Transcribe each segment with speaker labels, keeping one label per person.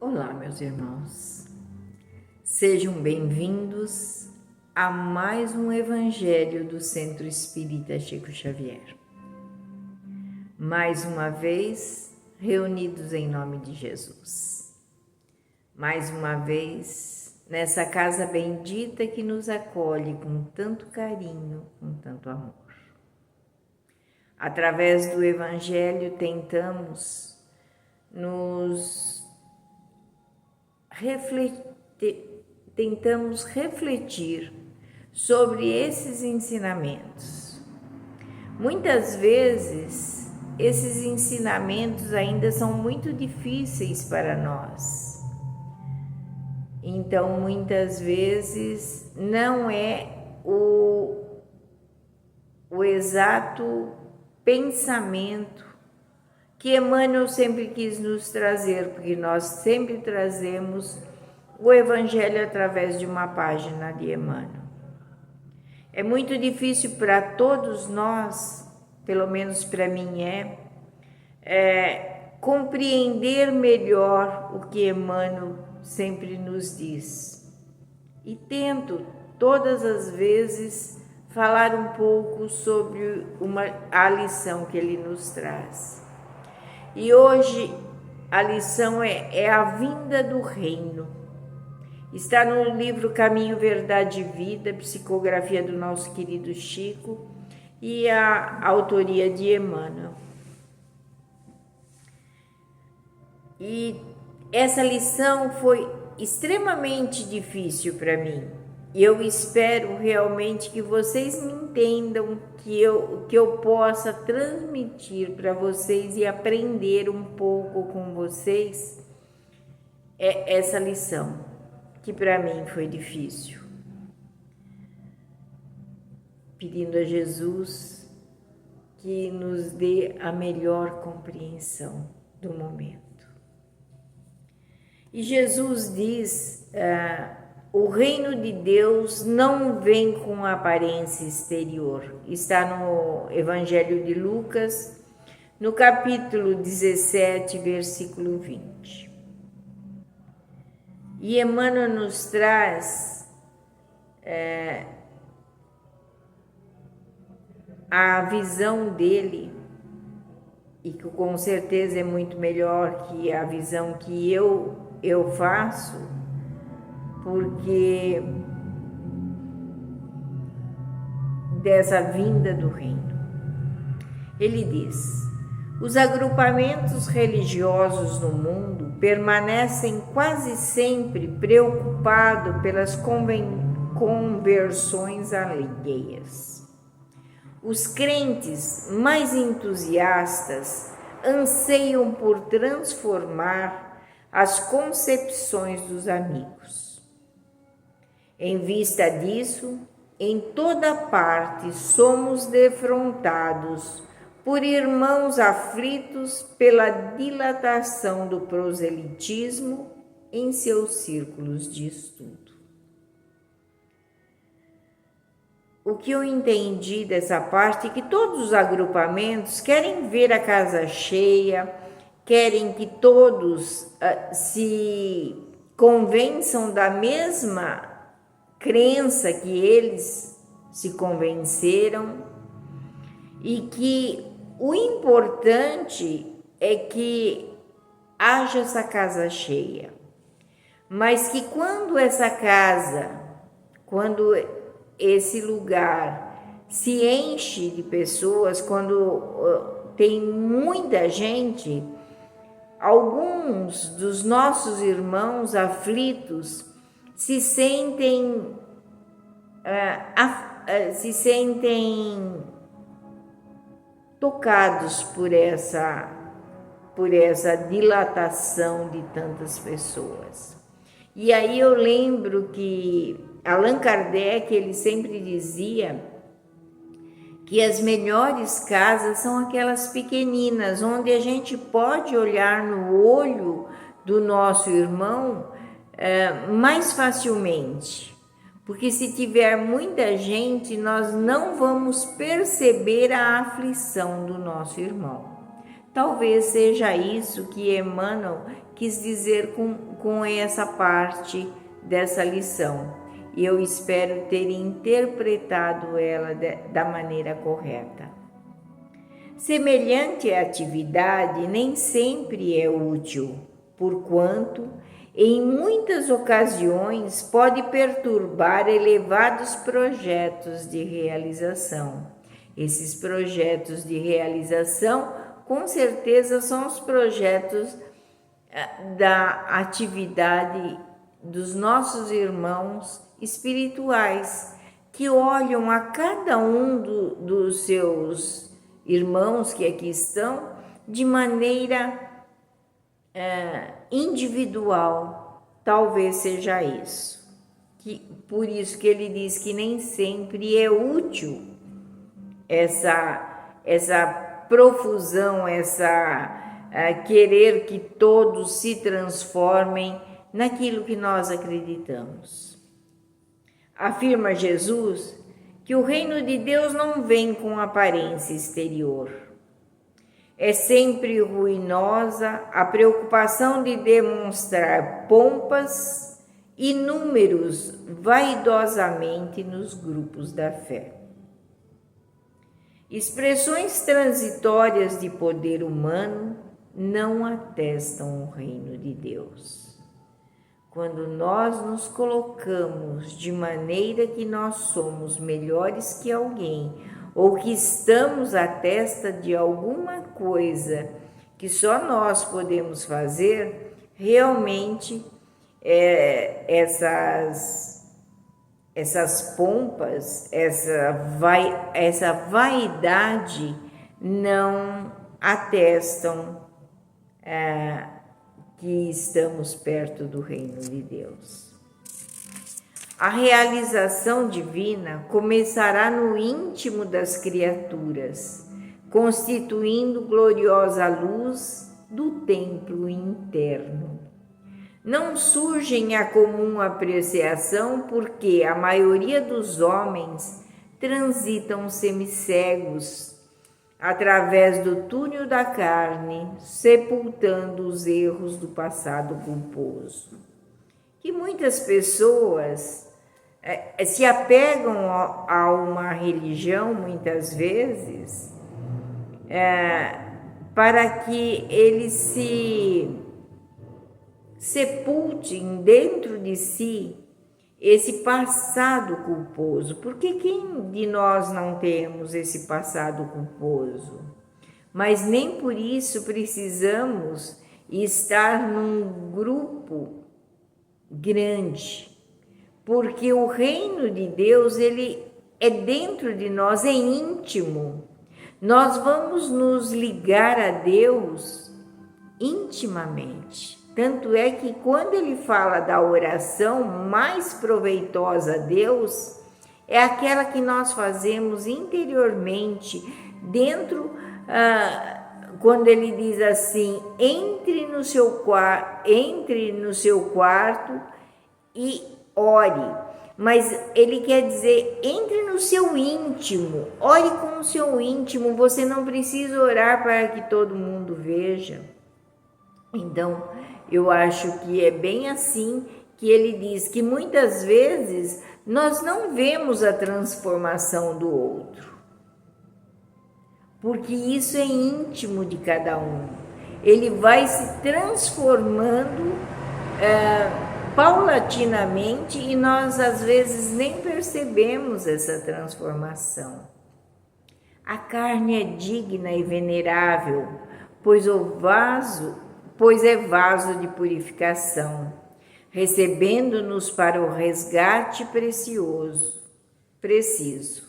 Speaker 1: Olá, meus irmãos, sejam bem-vindos a mais um Evangelho do Centro Espírita Chico Xavier. Mais uma vez, reunidos em nome de Jesus. Mais uma vez, nessa casa bendita que nos acolhe com tanto carinho, com tanto amor. Através do Evangelho, tentamos refletir sobre esses ensinamentos. Muitas vezes, esses ensinamentos ainda são muito difíceis para nós. Então, muitas vezes, não é o exato pensamento que Emmanuel sempre quis nos trazer, porque nós sempre trazemos o Evangelho através de uma página de Emmanuel. É muito difícil para todos nós, pelo menos para mim compreender melhor o que Emmanuel sempre nos diz. E tento, todas as vezes, falar um pouco sobre a lição que ele nos traz. E hoje a lição é a vinda do reino. Está no livro Caminho, Verdade e Vida, psicografia do nosso querido Chico e a autoria de Emmanuel. E essa lição foi extremamente difícil para mim. E eu espero realmente que vocês me entendam, que eu possa transmitir para vocês e aprender um pouco com vocês essa lição, que para mim foi difícil. Pedindo a Jesus que nos dê a melhor compreensão do momento. E Jesus diz: o reino de Deus não vem com aparência exterior. Está no Evangelho de Lucas, no capítulo 17, versículo 20. E Emmanuel nos traz a visão dele, e que com certeza é muito melhor que a visão que eu faço, porque dessa vinda do reino. Ele diz: os agrupamentos religiosos no mundo permanecem quase sempre preocupados pelas conversões alheias. Os crentes mais entusiastas anseiam por transformar as concepções dos amigos. Em vista disso, em toda parte somos defrontados por irmãos aflitos pela dilatação do proselitismo em seus círculos de estudo. O que eu entendi dessa parte é que todos os agrupamentos querem ver a casa cheia, querem que todos se convençam da mesma crença que eles se convenceram, e que o importante é que haja essa casa cheia, mas que quando esse lugar se enche de pessoas, quando tem muita gente, alguns dos nossos irmãos aflitos se sentem tocados por essa dilatação de tantas pessoas. E aí eu lembro que Allan Kardec, ele sempre dizia que as melhores casas são aquelas pequeninas, onde a gente pode olhar no olho do nosso irmão mais facilmente, porque se tiver muita gente, nós não vamos perceber a aflição do nosso irmão. Talvez seja isso que Emmanuel quis dizer com essa parte dessa lição. E eu espero ter interpretado ela da maneira correta. Semelhante atividade nem sempre é útil, porquanto, em muitas ocasiões, pode perturbar elevados projetos de realização. Esses projetos de realização, com certeza, são os projetos da atividade dos nossos irmãos espirituais, que olham a cada um dos seus irmãos que aqui estão de maneira individual. Talvez seja isso. Por isso que ele diz que nem sempre é útil essa profusão, querer que todos se transformem naquilo que nós acreditamos. Afirma Jesus que o reino de Deus não vem com aparência exterior. É sempre ruinosa a preocupação de demonstrar pompas e números vaidosamente nos grupos da fé. Expressões transitórias de poder humano não atestam o reino de Deus. Quando nós nos colocamos de maneira que nós somos melhores que alguém, ou que estamos à testa de alguma coisa que só nós podemos fazer, realmente essas pompas, essa vaidade não atestam que estamos perto do reino de Deus. A realização divina começará no íntimo das criaturas, constituindo gloriosa luz do templo interno. Não surgem à comum apreciação porque a maioria dos homens transitam semicegos através do túnel da carne, sepultando os erros do passado culposo. Que muitas pessoas se apegam a uma religião, muitas vezes, para que eles se sepultem dentro de si esse passado culposo. Porque quem de nós não temos esse passado culposo? Mas nem por isso precisamos estar num grupo grande, porque o reino de Deus, ele é dentro de nós, é íntimo. Nós vamos nos ligar a Deus intimamente. Tanto é que quando ele fala da oração mais proveitosa a Deus, é aquela que nós fazemos interiormente, quando ele diz assim, entre no seu quarto e ore. Mas ele quer dizer, entre no seu íntimo, ore com o seu íntimo, você não precisa orar para que todo mundo veja. Então, eu acho que é bem assim que ele diz que muitas vezes nós não vemos a transformação do outro, porque isso é íntimo de cada um. Ele vai se transformando paulatinamente e nós às vezes nem percebemos essa transformação. A carne é digna e venerável, pois é vaso de purificação, recebendo-nos para o resgate preciso.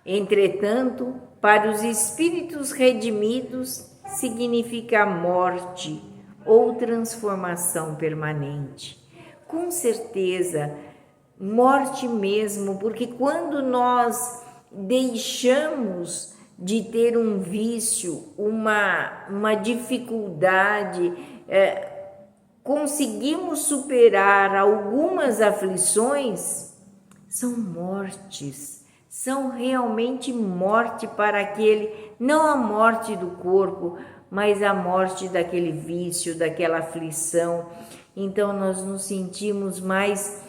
Speaker 1: Entretanto, para os espíritos redimidos, significa morte ou transformação permanente. Com certeza, morte mesmo, porque quando nós deixamos de ter um vício, uma dificuldade, conseguimos superar algumas aflições, são mortes, são realmente morte para aquele, não a morte do corpo, mas a morte daquele vício, daquela aflição. Então nós nos sentimos mais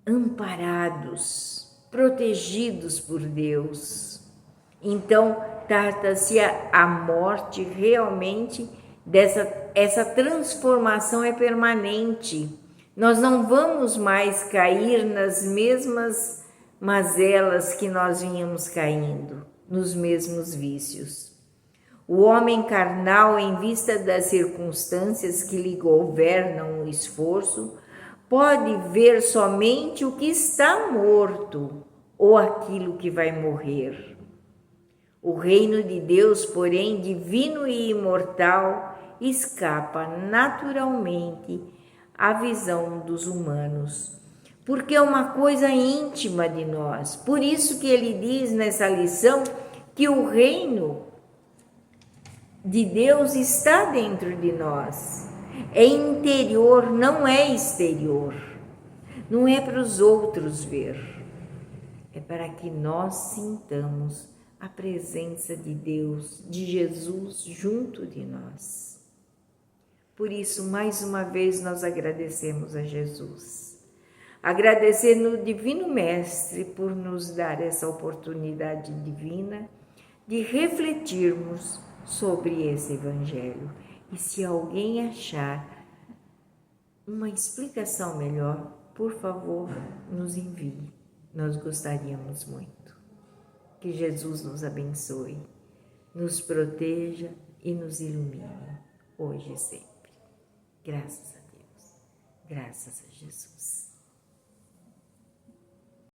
Speaker 1: amparados, protegidos por Deus. Então trata-se a morte realmente essa transformação é permanente. Nós não vamos mais cair nas mesmas mazelas que nós vínhamos caindo, nos mesmos vícios. O homem carnal, em vista das circunstâncias que lhe governam o esforço, pode ver somente o que está morto ou aquilo que vai morrer. O reino de Deus, porém, divino e imortal, escapa naturalmente à visão dos humanos, porque é uma coisa íntima de nós. Por isso que ele diz nessa lição que o reino de Deus está dentro de nós. É interior, não é exterior. Não é para os outros ver. É para que nós sintamos a presença de Deus, de Jesus junto de nós. Por isso, mais uma vez, nós agradecemos a Jesus. Agradecer no Divino Mestre por nos dar essa oportunidade divina de refletirmos sobre esse Evangelho. E se alguém achar uma explicação melhor, por favor, nos envie. Nós gostaríamos muito. Que Jesus nos abençoe, nos proteja e nos ilumine, hoje e sempre. Graças a Deus, graças a Jesus.